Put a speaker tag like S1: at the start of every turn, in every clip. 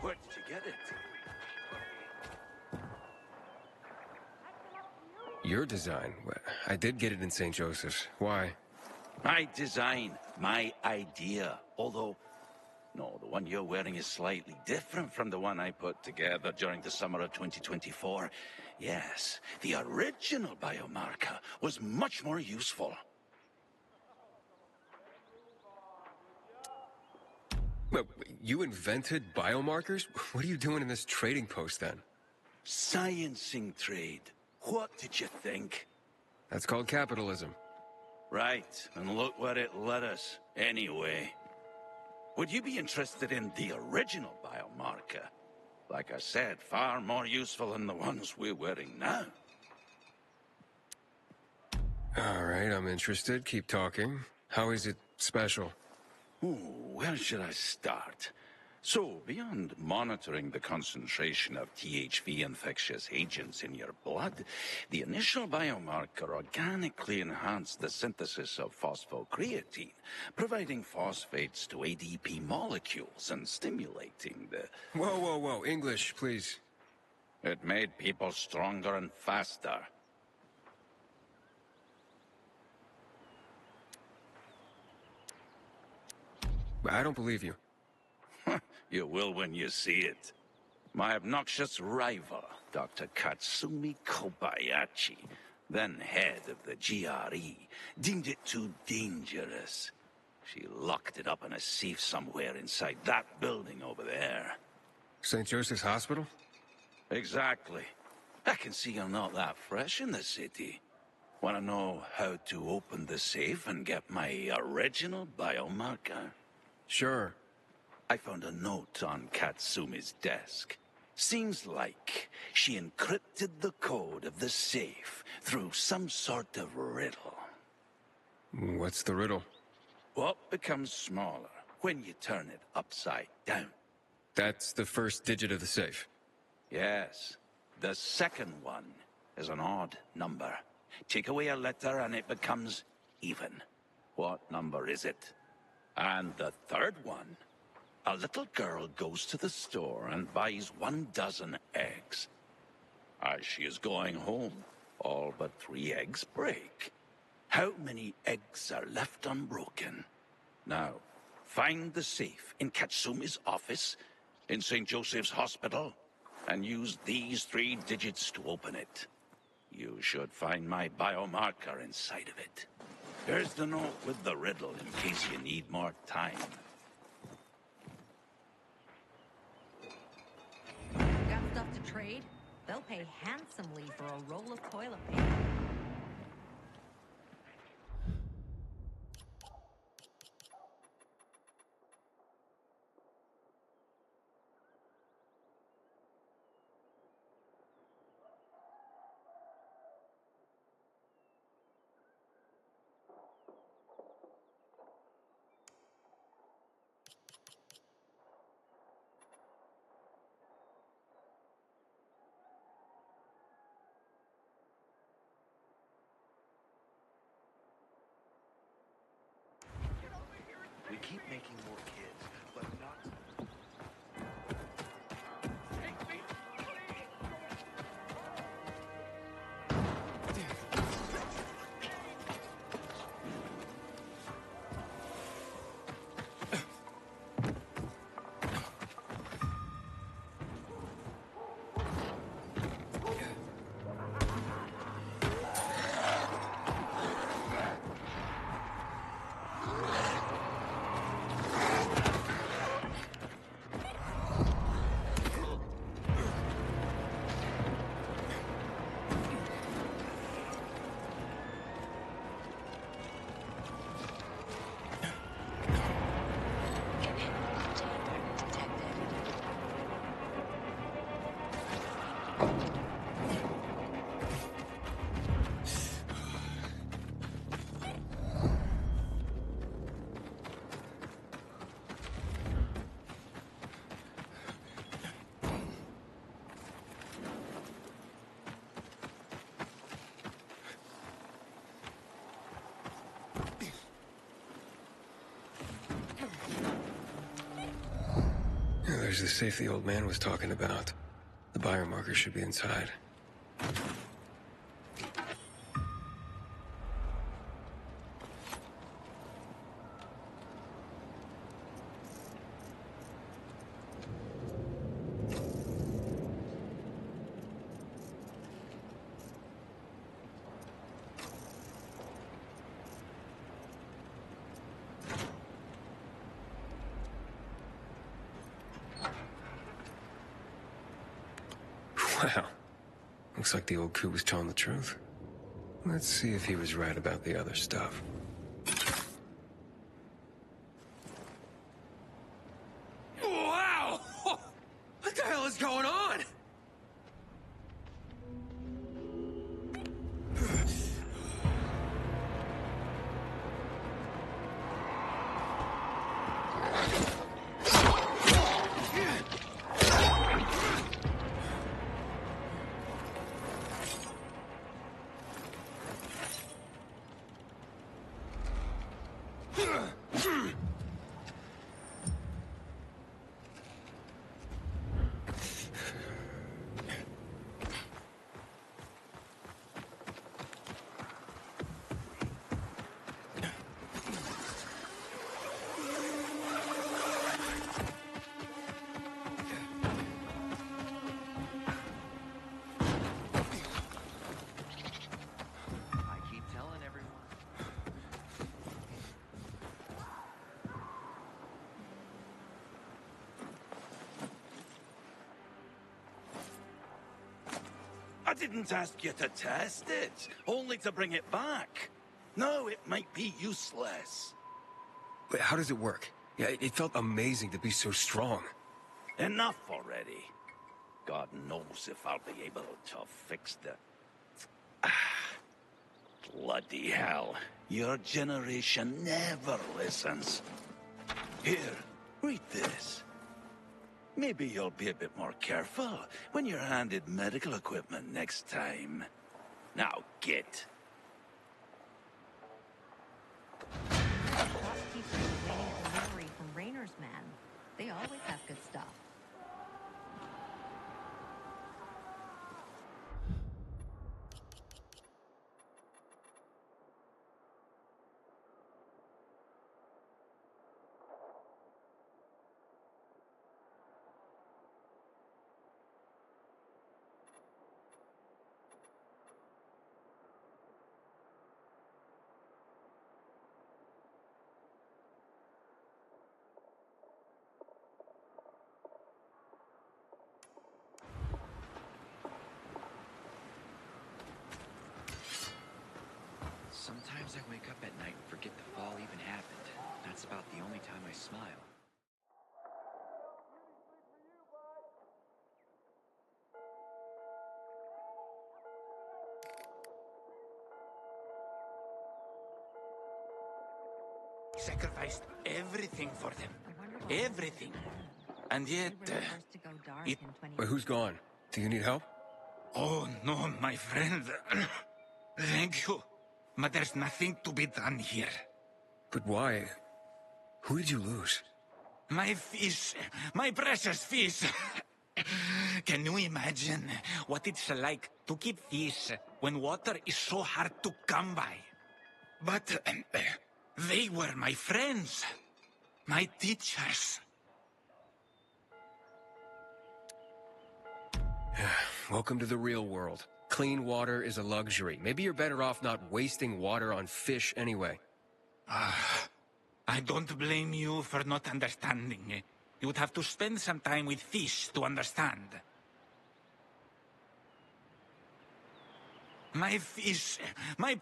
S1: Where did you get it?
S2: Your design? I did get it in St. Joseph's. Why?
S1: My design, my idea. Although, no, the one you're wearing is slightly different from the one I put together during the summer of 2024. Yes, the original biomarker was much more useful.
S2: Well, you invented biomarkers? What are you doing in this trading post then?
S1: Sciencing trade. What did you think?
S2: That's called capitalism.
S1: Right, and look where it led us, anyway. Would you be interested in the original biomarker? Like I said, far more useful than the ones we're wearing now.
S2: All right, I'm interested. Keep talking. How is it special?
S1: Ooh, where should I start? So, beyond monitoring the concentration of THV infectious agents in your blood, the initial biomarker organically enhanced the synthesis of phosphocreatine, providing phosphates to ADP molecules and stimulating the...
S2: Whoa, whoa, whoa. English, please.
S1: It made people stronger and faster.
S2: I don't believe you.
S1: You will when you see it. My obnoxious rival, Dr. Katsumi Kobayashi, then head of the GRE, deemed it too dangerous. She locked it up in a safe somewhere inside that building over there.
S2: St. Joseph's Hospital?
S1: Exactly. I can see you're not that fresh in the city. Want to know how to open the safe and get my original biomarker?
S2: Sure.
S1: I found a note on Katsumi's desk. Seems like she encrypted the code of the safe through some sort of riddle.
S2: What's the riddle?
S1: What becomes smaller when you turn it upside down?
S2: That's the first digit of the safe.
S1: Yes. The second one is an odd number. Take away a letter and it becomes even. What number is it? And the third one? A little girl goes to the store and buys 12 eggs. As she is going home, all but 3 eggs break. How many eggs are left unbroken? Now, find the safe in Katsumi's office, in St. Joseph's Hospital, and use these 3 digits to open it. You should find my biomarker inside of it. Here's the note with the riddle in case you need more time.
S3: Got stuff to trade? They'll pay handsomely for a roll of toilet paper.
S2: There's the safe the old man was talking about. The biomarker should be inside. Wow. Looks like the old coup was telling the truth. Let's see if he was right about the other stuff. Wow! What the hell is going on?
S1: I didn't ask you to test it, only to bring it back. No, it might be useless.
S2: Wait, how does it work? Yeah, it felt amazing to be so strong.
S1: Enough already. God knows if I'll be able to fix the... Bloody hell. Your generation never listens. Here, read this. Maybe you'll be a bit more careful when you're handed medical equipment next time. Now, get.
S3: Shopkeepers waiting a delivery from Raynor's man. They always have good stuff.
S4: Sometimes I wake up at night and forget the fall even happened. That's about the only time I smile.
S1: Sacrificed everything for them.
S3: I wonder what
S1: Everything. And yet...
S3: we were forced to go dark
S1: it-
S3: in 20...
S2: Wait, who's gone? Do you need help?
S1: Oh, no, my friend. Thank you. But there's nothing to be done here.
S2: But why? Who did you lose?
S1: My fish. My precious fish. Can you imagine what it's like to keep fish when water is so hard to come by? But they were my friends. My teachers.
S2: Welcome to the real world. Clean water is a luxury. Maybe you're better off not wasting water on fish anyway.
S1: I don't blame you for not understanding. You would have to spend some time with fish to understand. My fish, my...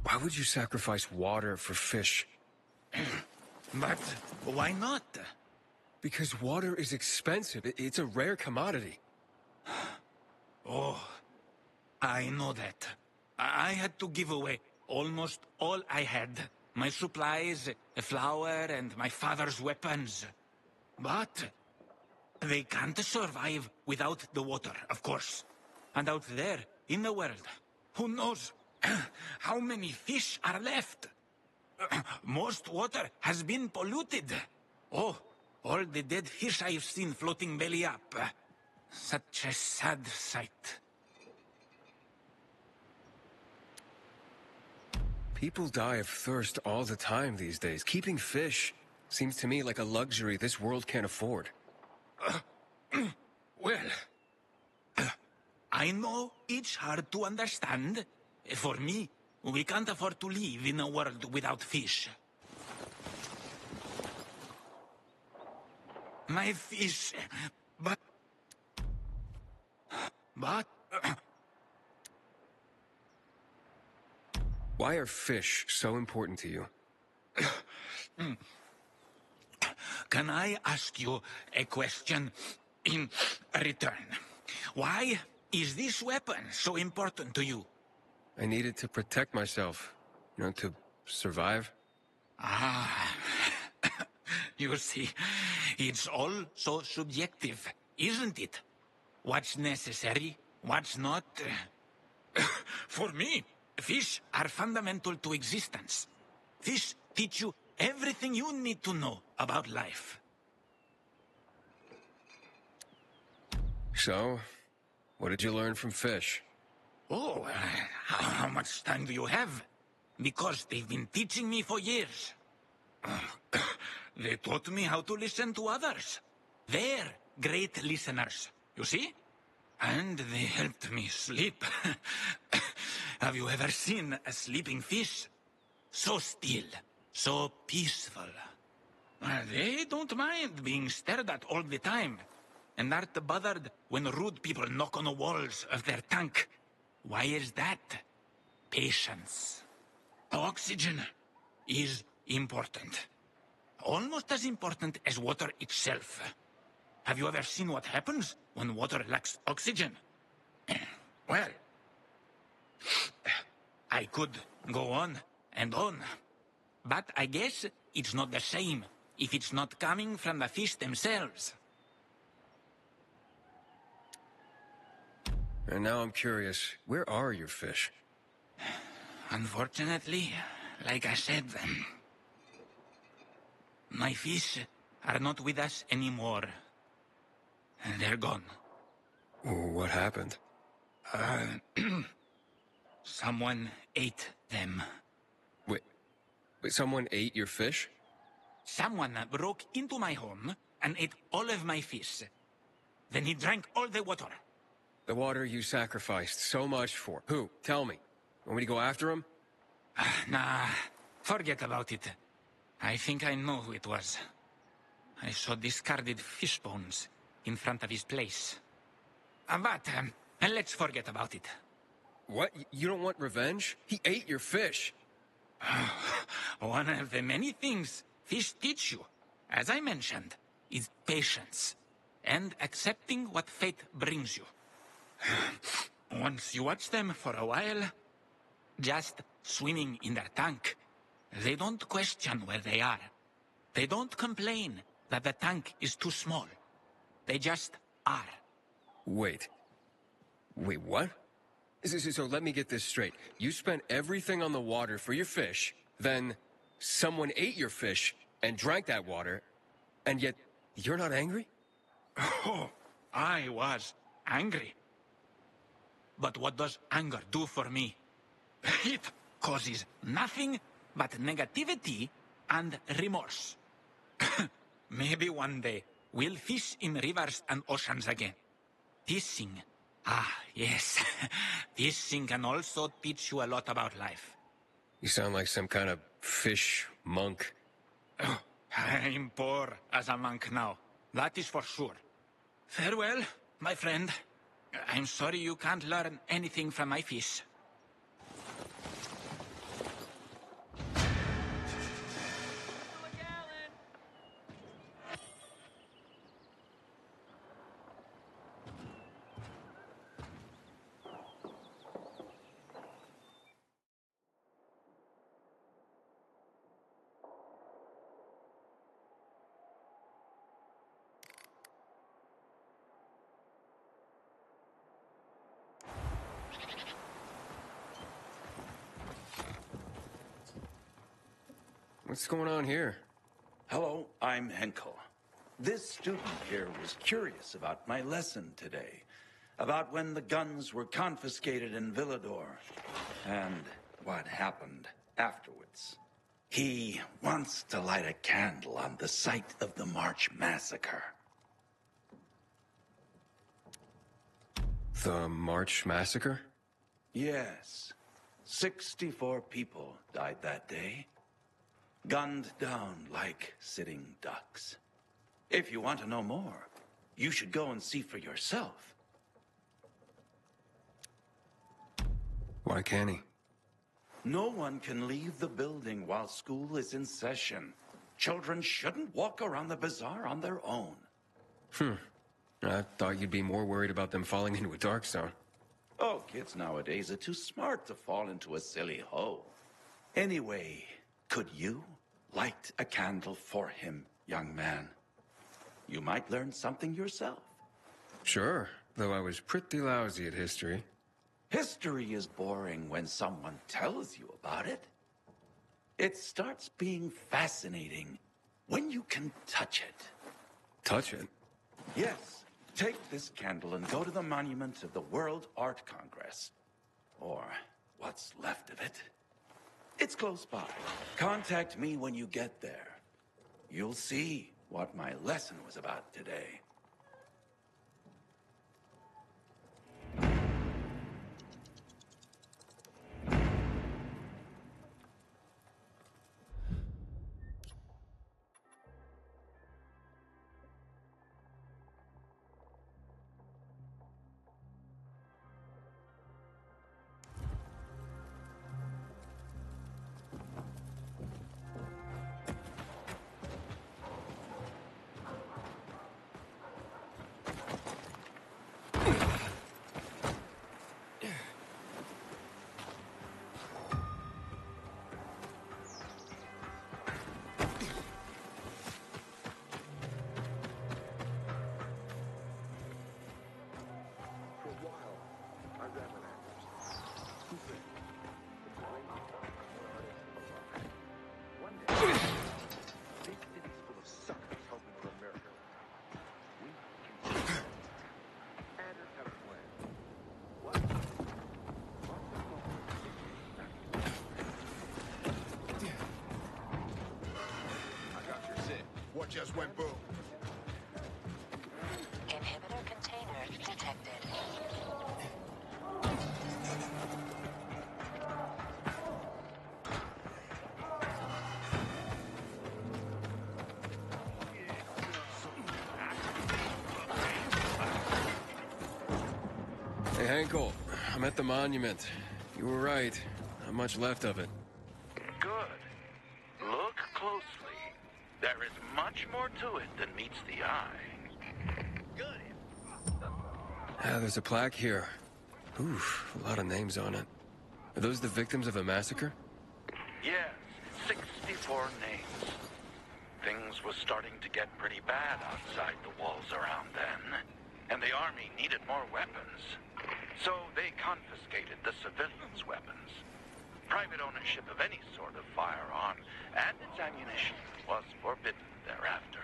S2: Why would you sacrifice water for fish?
S1: But why not?
S2: Because water is expensive. It's a rare commodity.
S1: Oh, I know that. I had to give away almost all I had. My supplies, a flour, and my father's weapons. But they can't survive without the water, of course. And out there, in the world, who knows how many fish are left? Most water has been polluted. Oh, all the dead fish I've seen floating belly up. Such a sad sight.
S2: People die of thirst all the time these days. Keeping fish seems to me like a luxury this world can't afford.
S1: Well, I know it's hard to understand. For me, we can't afford to live in a world without fish. My fish, but...
S2: Why are fish so important to you?
S1: Can I ask you a question in return? Why is this weapon so important to you?
S2: I needed to protect myself, you know, to survive.
S1: Ah, you see, it's all so subjective, isn't it? What's necessary, what's not? For me, fish are fundamental to existence. Fish teach you everything you need to know about life.
S2: So, what did you learn from fish?
S1: Oh, how much time do you have? Because they've been teaching me for years. They taught me how to listen to others. They're great listeners, you see? And they helped me sleep. Have you ever seen a sleeping fish? So still, so peaceful. They don't mind being stared at all the time, and aren't bothered when rude people knock on the walls of their tank. Why is that? Patience. Oxygen is important. Almost as important as water itself. Have you ever seen what happens when water lacks oxygen? Well, I could go on and on. But I guess it's not the same if it's not coming from the fish themselves.
S2: And now I'm curious, where are your fish?
S1: Unfortunately, like I said, my fish are not with us anymore. They're gone.
S2: What happened?
S1: Someone ate them.
S2: Wait, someone ate your fish?
S1: Someone broke into my home and ate all of my fish. Then he drank all the water.
S2: The water you sacrificed so much for. Who? Tell me. Want me to go after him?
S1: Nah, forget about it. I think I know who it was. I saw discarded fish bones in front of his place. But let's forget about it.
S2: What? You don't want revenge? He ate your fish.
S1: One of the many things fish teach you, as I mentioned, is patience and accepting what fate brings you. Once you watch them for a while, just swimming in their tank, they don't question where they are. They don't complain that the tank is too small. They just are.
S2: Wait, what? So let me get this straight. You spent everything on the water for your fish, then someone ate your fish and drank that water, and yet you're not angry?
S1: Oh, I was angry. But what does anger do for me? It causes nothing but negativity and remorse. Maybe one day we'll fish in rivers and oceans again. Fishing. Ah, yes. Fishing can also teach you a lot about life.
S2: You sound like some kind of fish monk.
S1: Oh, I'm poor as a monk now. That is for sure. Farewell, my friend. I'm sorry you can't learn anything from my fish.
S2: What's going on here?
S1: Hello, I'm Henkel. This student here was curious about my lesson today. About when the guns were confiscated in Villador. And what happened afterwards. He wants to light a candle on the site of the March Massacre.
S2: The March Massacre?
S1: Yes. 64 people died that day. Gunned down like sitting ducks. If you want to know more, you should go and see for yourself.
S2: Why can't he?
S1: No one can leave the building while school is in session. Children shouldn't walk around the bazaar on their own.
S2: I thought you'd be more worried about them falling into a dark zone.
S1: Oh, kids nowadays are too smart to fall into a silly hole. Anyway, could you light a candle for him, young man? You might learn something yourself.
S2: Sure, though I was pretty lousy at history.
S1: History is boring when someone tells you about it. It starts being fascinating when you can touch it.
S2: Touch it?
S1: Yes, take this candle and go to the monument of the World Art Congress. Or what's left of it. It's close by. Contact me when you get there. You'll see what my lesson was about today.
S5: What just went boom?
S6: Inhibitor container detected.
S2: Hey, Henkel, I'm at the monument. You were right. Not much left of it.
S1: Good. Look closely. There is much more to it than meets the eye.
S2: Ah, there's a plaque here. Oof, a lot of names on it. Are those the victims of a massacre?
S1: Yes, 64 names. Things were starting to get pretty bad outside the walls around then, and the army needed more weapons. So they confiscated the civilians' weapons. Private ownership of any sort of firearm and its ammunition was forbidden thereafter.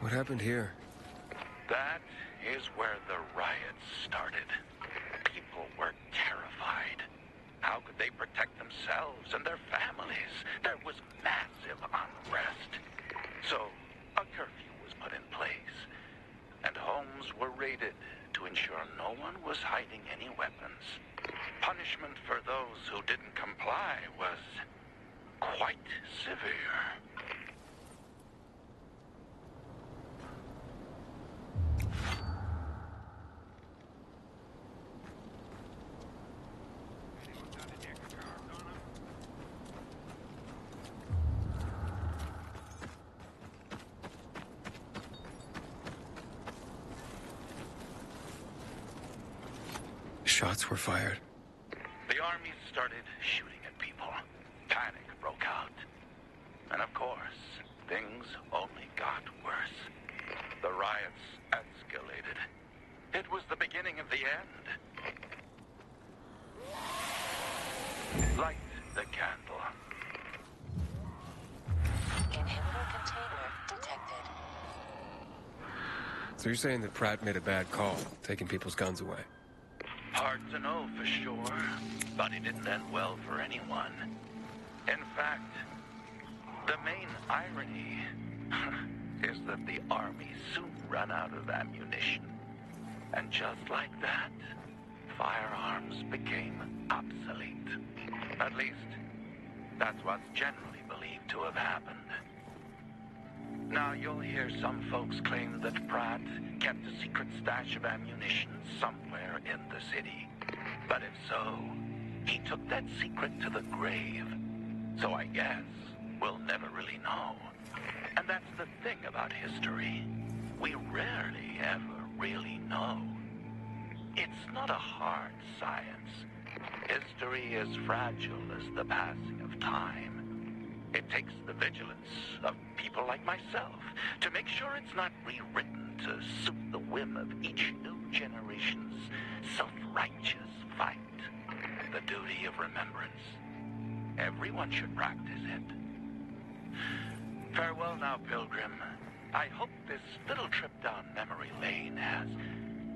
S2: What happened here?
S1: That is where the riots started. People were terrified. How could they protect themselves and their families? There was massive unrest. So, a curfew was put in place, and homes were raided to ensure no one was hiding any weapons. Punishment for those who didn't comply was quite severe.
S2: Shots were fired.
S1: The army started shooting at people. Panic broke out. And of course, things only got worse. The riots escalated. It was the beginning of the end. Light the candle.
S6: Inhibitor container detected.
S2: So you're saying that Pratt made a bad call, taking people's guns away?
S1: Hard to know for sure, but it didn't end well for anyone. In fact, the main irony is that the army soon ran out of ammunition. And just like that, firearms became obsolete. At least, that's what's generally believed to have happened. Now, you'll hear some folks claim that Pratt kept a secret stash of ammunition somewhere in the city. But if so, he took that secret to the grave. So I guess we'll never really know. And that's the thing about history. We rarely ever really know. It's not a hard science. History is fragile as the passing of time. It takes the vigilance of people like myself to make sure it's not rewritten to suit the whim of each new generation's self-righteous fight. The duty of remembrance. Everyone should practice it. Farewell now, Pilgrim. I hope this little trip down memory lane has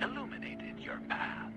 S1: illuminated your path.